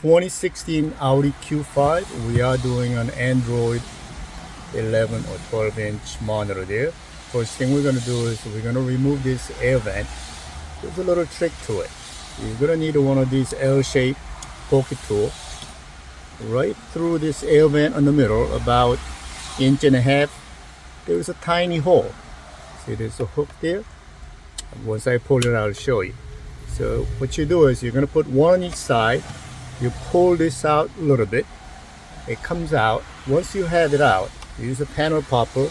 2016 Audi Q5. We are doing an Android 11 or 12-inch monitor there. First thing we're going to do is we're going to remove this air vent. There's a little trick to it. You're going to need one of these L-shaped pocket tool. Right through this air vent in the middle, about 1.5 inches, there's a tiny hole. See, there's a hook there. Once I pull it, I'll show you. So what you do is you're going to put one on each side. You pull this out a little bit. It comes out. Once you have it out, use a panel popper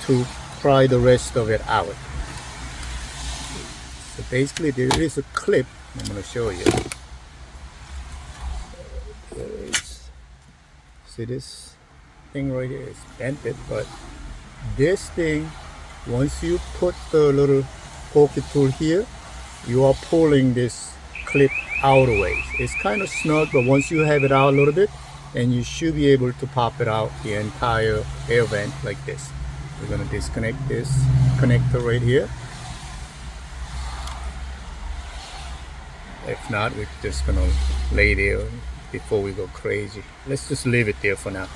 to pry the rest of it out. So basically there is a clip. I'm going to show you. There is, see this thing right here is dented, but this thing, once you put the little pocket tool here, you are pulling this clip out a ways. It's kind of snug, but once you have it out a little bit, and you should be able to pop it out the entire air vent like this. We're going to disconnect this connector right here. If not, we're just going to lay there before we go crazy. Let's just leave it there for now.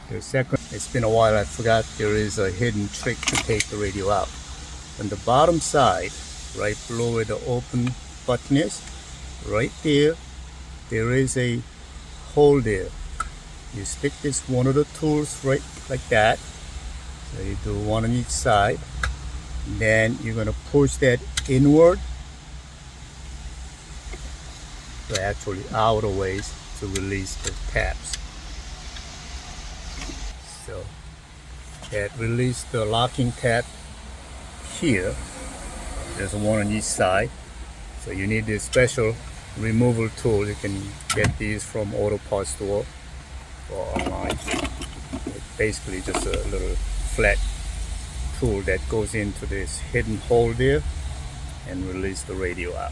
The second, it's been a while, I forgot there is a hidden trick to take the radio out. On the bottom side, right below where the open button is, right there, there is a hole there. You stick this one of the tools right like that. So you do one on each side. Then you're going to push that inward, so actually out a ways, to release the tabs. So that release the locking tab here. There's one on each side. So you need this special removal tool. You can get these from auto parts store or online. It's basically just a little flat tool that goes into this hidden hole there and release the radio out.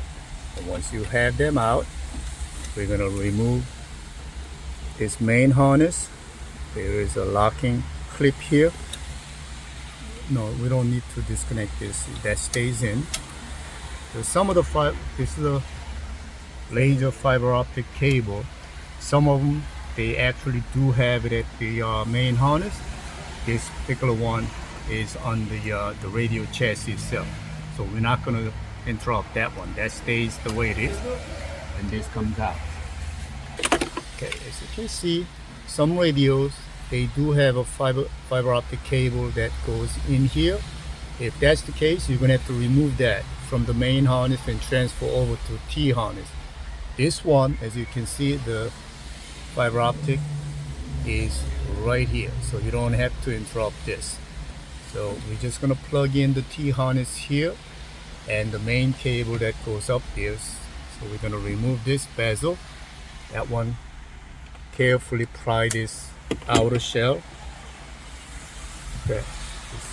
And once you have them out, we're going to remove this main harness. There is a locking clip here. No, we don't need to disconnect this. That stays in. So some of the this is a laser fiber optic cable. Some of them, they actually do have it at the main harness. This particular one is on the radio chassis itself. So we're not going to interrupt that one. That stays the way it is, and this comes out. Okay, as you can see, some radios, they do have a fiber optic cable that goes in here. If that's the case, you're going to have to remove that from the main harness and transfer over to T harness. This one, as you can see, the fiber optic is right here, so you don't have to interrupt this. So we're just going to plug in the T harness here and the main cable that goes up there. So we're going to remove this bezel. That one, carefully pry this outer shell. Okay, just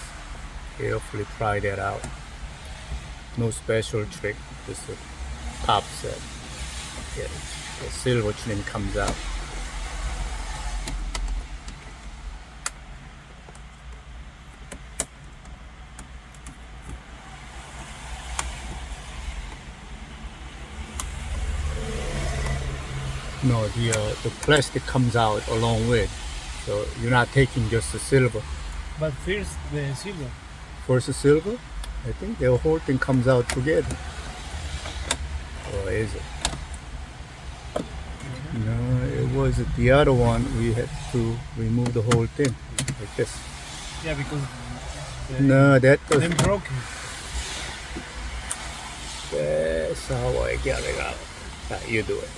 carefully pry that out. No special trick, just a pop set. Okay, the silver trim comes out. No, the plastic comes out along with, so you're not taking just the silver. But first the silver. First the silver? I think the whole thing comes out together. Or is it? No, it was the other one. We had to remove the whole thing like this. Yeah, because No, that was. then broken. That's how I got it out. You do it.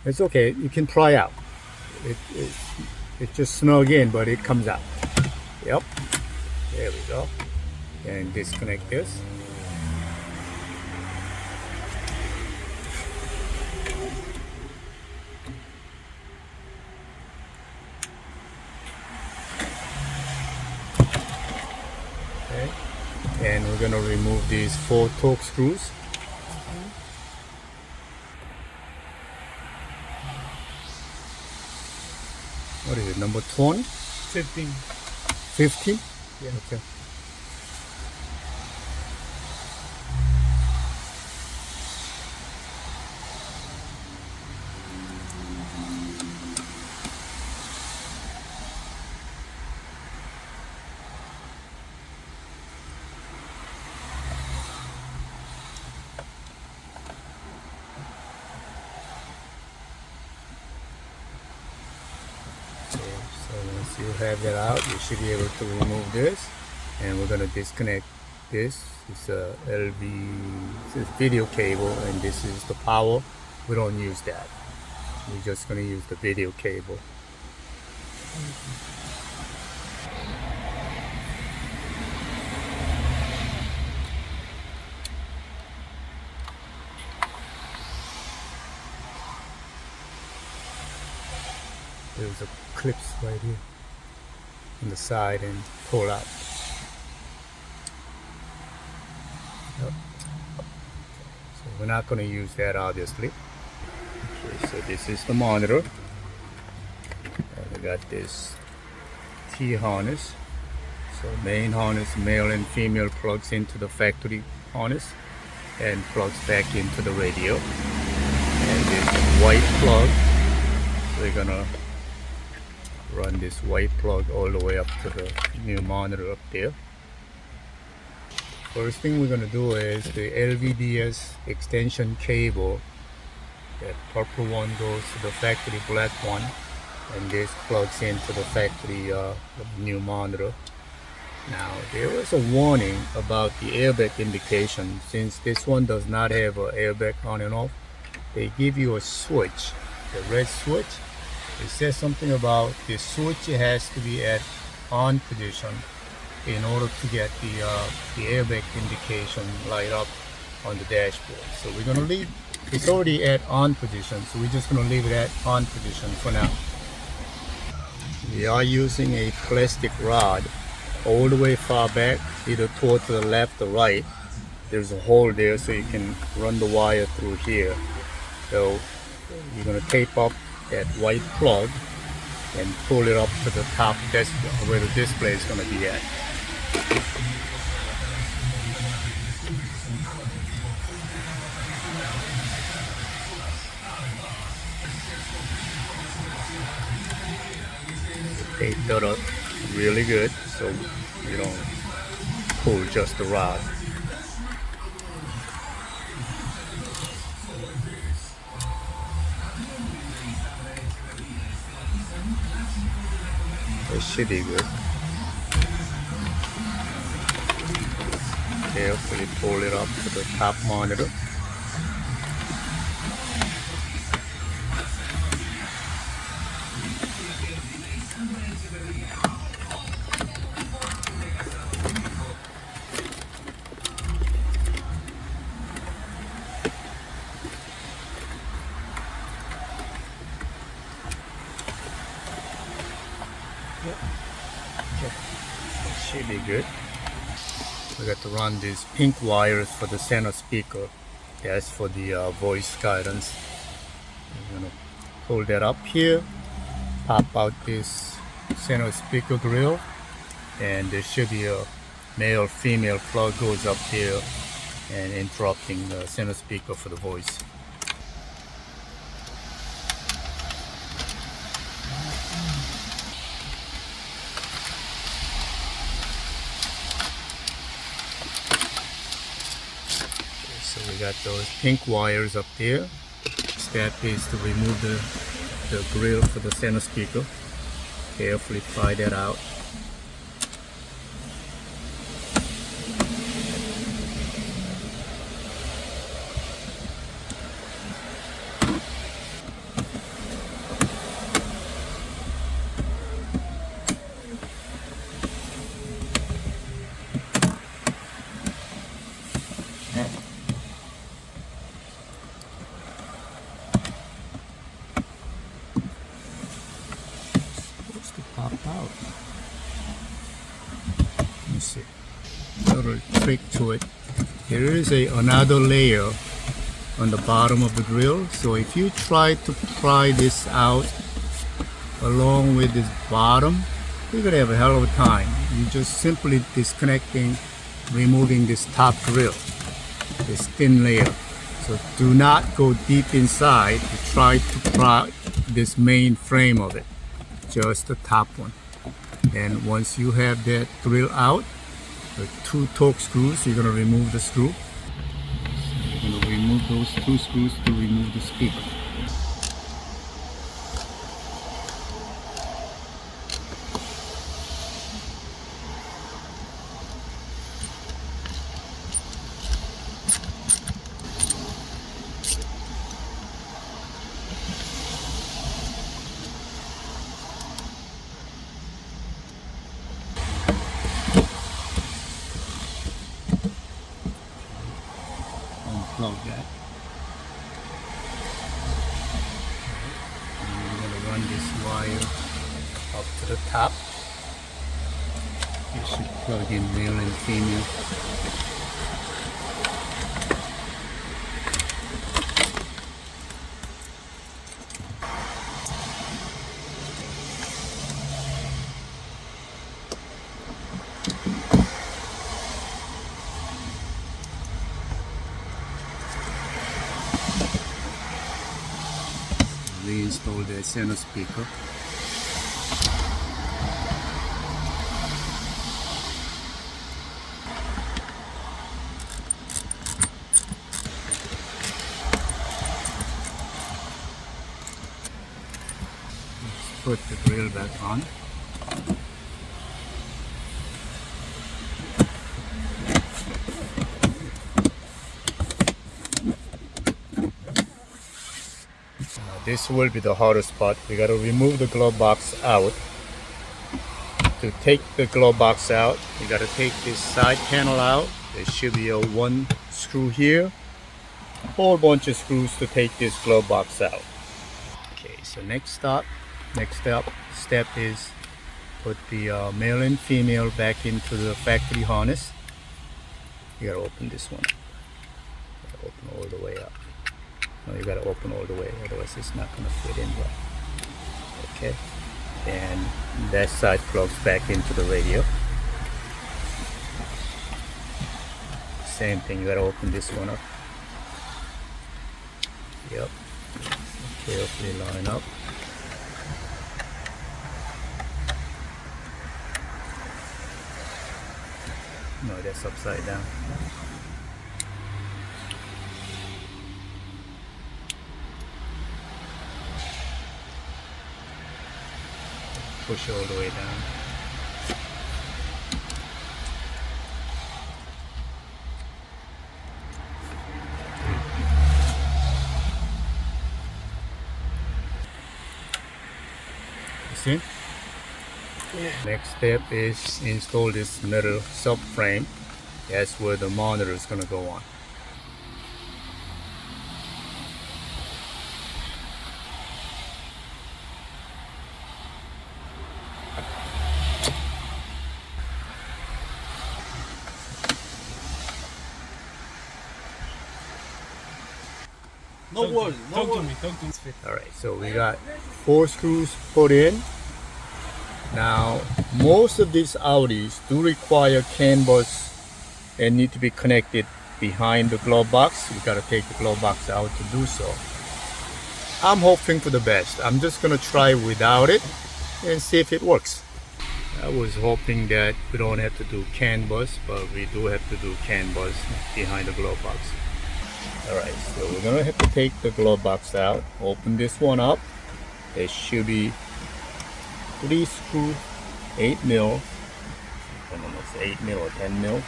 It's okay, you can pry out. It's just snug in, but it comes out. Yep, there we go. And disconnect this. Okay, and we're gonna remove these 4 torque screws. What is it, number 20? 15. 15? Yeah. Okay. Okay, so once you have that out, you should be able to remove this, and we're gonna disconnect this. It's a LV, it's a video cable, and this is the power. We don't use that. We're just gonna use the video cable. There's a clips right here on the side and pull out. Yep. So we're not going to use that obviously. Okay, so this is the monitor. And we got this T harness. So main harness, male and female, plugs into the factory harness and plugs back into the radio. And this white plug, we're gonna run this white plug all the way up to the new monitor up there. First thing we're gonna do is the LVDS extension cable. That purple one goes to the factory black one, and this plugs into the factory the new monitor. Now there was a warning about the airbag indication. Since this one does not have an airbag on and off, they give you a switch, the red switch. It says something about the switch has to be at on position in order to get the airbag indication light up on the dashboard. So we're gonna leave, it's already at on position, so we're just gonna leave it at on position for now. We are using a plastic rod all the way far back, either toward to the left or right. There's a hole there so you can run the wire through here. So you're gonna tape up that white plug and pull it up to the top. That's where the display is going to be at. Tape that up really good so you don't pull just the rod. It should be good. Carefully pull it up to the top monitor. Okay, should be good. We got to run these pink wires for the center speaker. That's for the voice guidance. I'm gonna pull that up here, pop out this center speaker grill, and there should be a male female plug goes up here and interrupting the center speaker for the voice. So we got those pink wires up there. Step is to remove the grill for the center speaker. Carefully pry that out. Pop out. Let me see. Another trick to it. There is another layer on the bottom of the grill. So if you try to pry this out along with this bottom, you're gonna have a hell of a time. You're just simply disconnecting, removing this top grill, this thin layer. So do not go deep inside to try to pry this main frame of it. Just the top one. And once you have that grill out, the 2 torque screws, you're going to remove the screw. So you're going to remove those 2 screws to remove the speaker. to the top. You should plug in male and female. Reinstall the center speaker. Let's put the grill back on. This will be the hardest part. We got to remove the glove box out. To take the glove box out, you got to take this side panel out. There should be a one screw here. A whole bunch of screws to take this glove box out. Okay, so next step is put the male and female back into the factory harness. You got to open this one. You got to open all the way up. No, you gotta open all the way, otherwise it's not gonna fit in well. Okay, and that side plugs back into the radio. Same thing, you gotta open this one up. Yep. Carefully line up. No, that's upside down. Push all the way down. You see? Yeah. Next step is install this metal subframe. That's where the monitor is going to go on. Talk to me. Alright, so we got 4 screws put in. Now, most of these Audis do require CAN bus and need to be connected behind the glove box. You gotta take the glove box out to do so. I'm hoping for the best. I'm just gonna try without it and see if it works. I was hoping that we don't have to do CAN bus, but we do have to do CAN bus behind the glove box. Alright, so we're gonna have to take the glove box out, open this one up. There should be 3 screws, 8 mil. I don't know if it's 8 mil or 10 mil.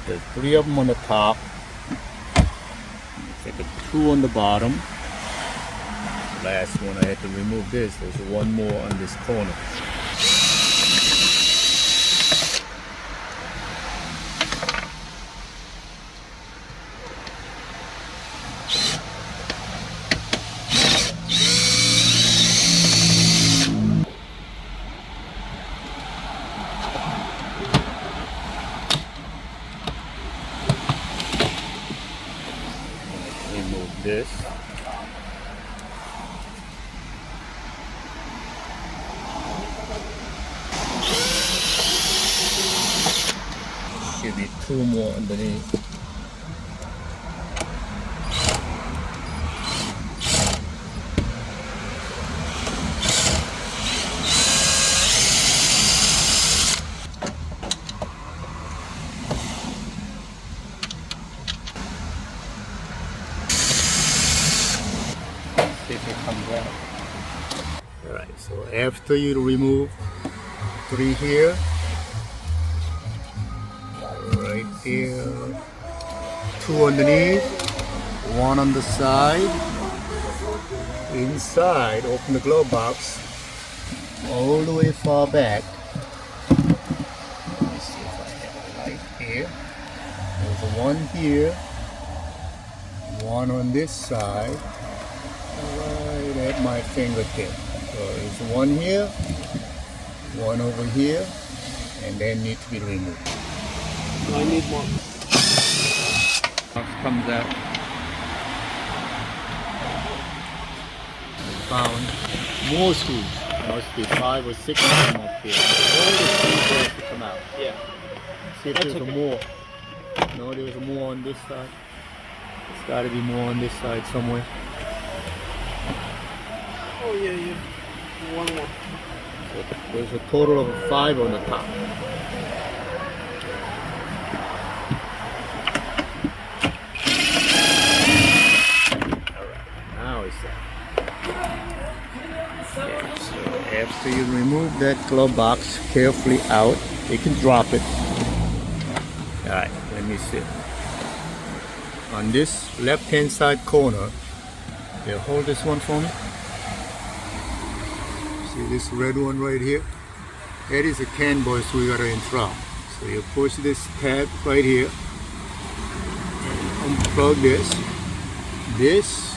There's 3 of them on the top. There's like 2 on the bottom. The last one I had to remove this. There's 1 more on this corner. Remove this. Should be 2 more underneath. See if it comes out. Alright, so after you remove 3 here, right there, 2 underneath, 1 on the side, inside, open the glove box all the way far back. Let me see if I have it right here. There's 1 here, 1 on this side, right at my fingertip. So there's 1 here, one over here, and then need to be removed. I need more. Comes out. Found more screws. Must be 5 or 6 of them up here. All the screws have to come out. Yeah. See if That's there's okay. more. No, there's more on this side. There's got to be more on this side somewhere. Oh yeah. One more. So there's a total of 5 on the top. Now it's set. Okay, so after you remove that glove box carefully out, you can drop it. Alright, let me see. On this left hand side corner, you hold this one for me. See this red one right here? That is a CAN bus we gotta install. So you push this tab right here, unplug this. This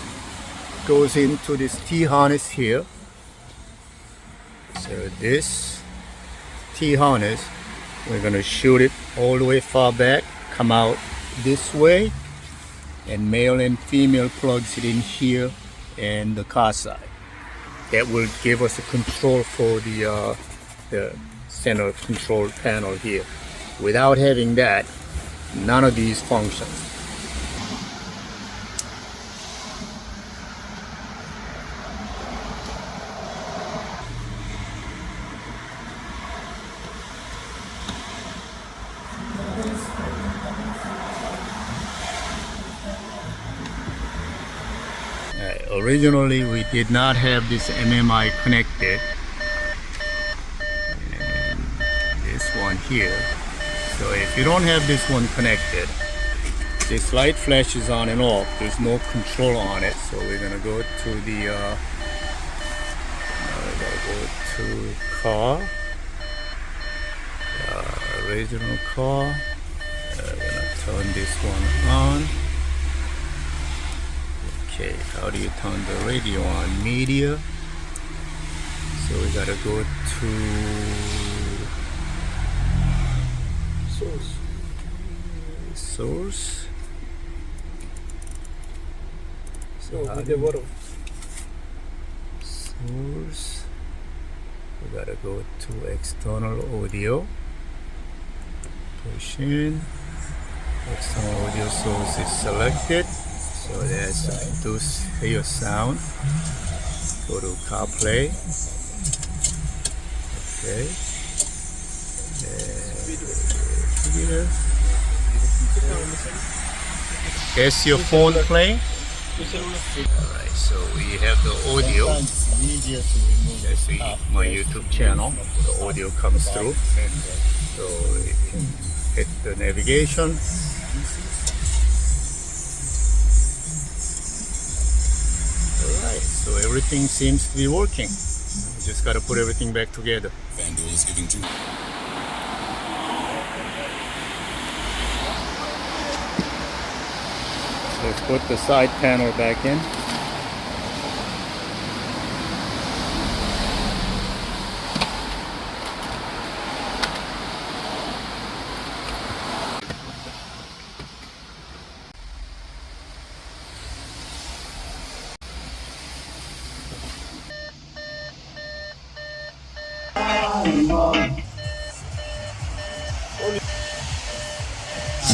goes into this T-harness here. So this T-harness, we're gonna shoot it all the way far back, come out this way, and male and female plugs it in here and the car side. That will give us a control for the center control panel here. Without having that, none of these functions. Originally, we did not have this MMI connected, and this one here. So if you don't have this one connected, this light flashes on and off. There's no control on it. So we're gonna go to the car, original car. We're gonna turn this one on. Okay, how do you turn the radio on? Media. So we gotta go to source. So how With do the you- bottom. source. We gotta go to external audio. Push in. External audio source is selected. So that's induce hear sound. Go to CarPlay. Okay. Here. Is your phone playing? Alright, so we have the audio. That's my YouTube channel. The audio comes through. So you can hit the navigation. Alright, so everything seems to be working. We just gotta put everything back together. FanDuel is giving two. Let's put the side panel back in.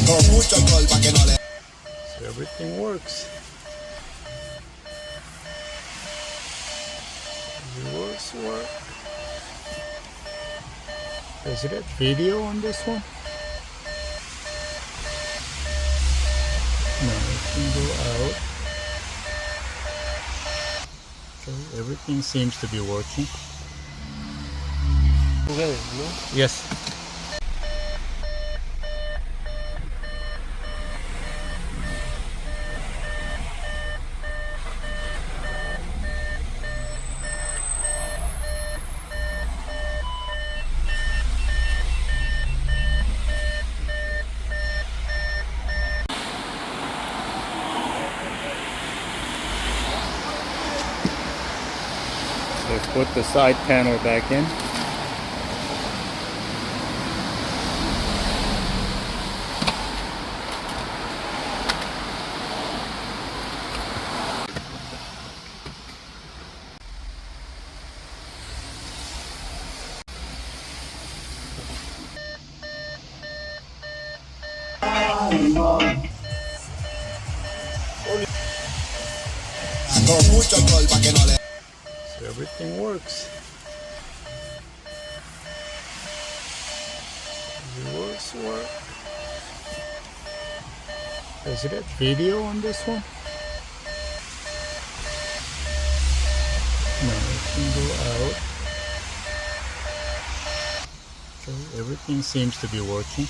Con mucho alcohol pa' que no le. So everything works. Work. Is it a video on this one? No, it can go out. Okay, everything seems to be working. Together, no? Yes. Let's put the side panel back in. Con mucho alcohol pa' que no le. So everything works. Reverse work. Is it a video on this one? No, it can go out. Okay, everything seems to be working.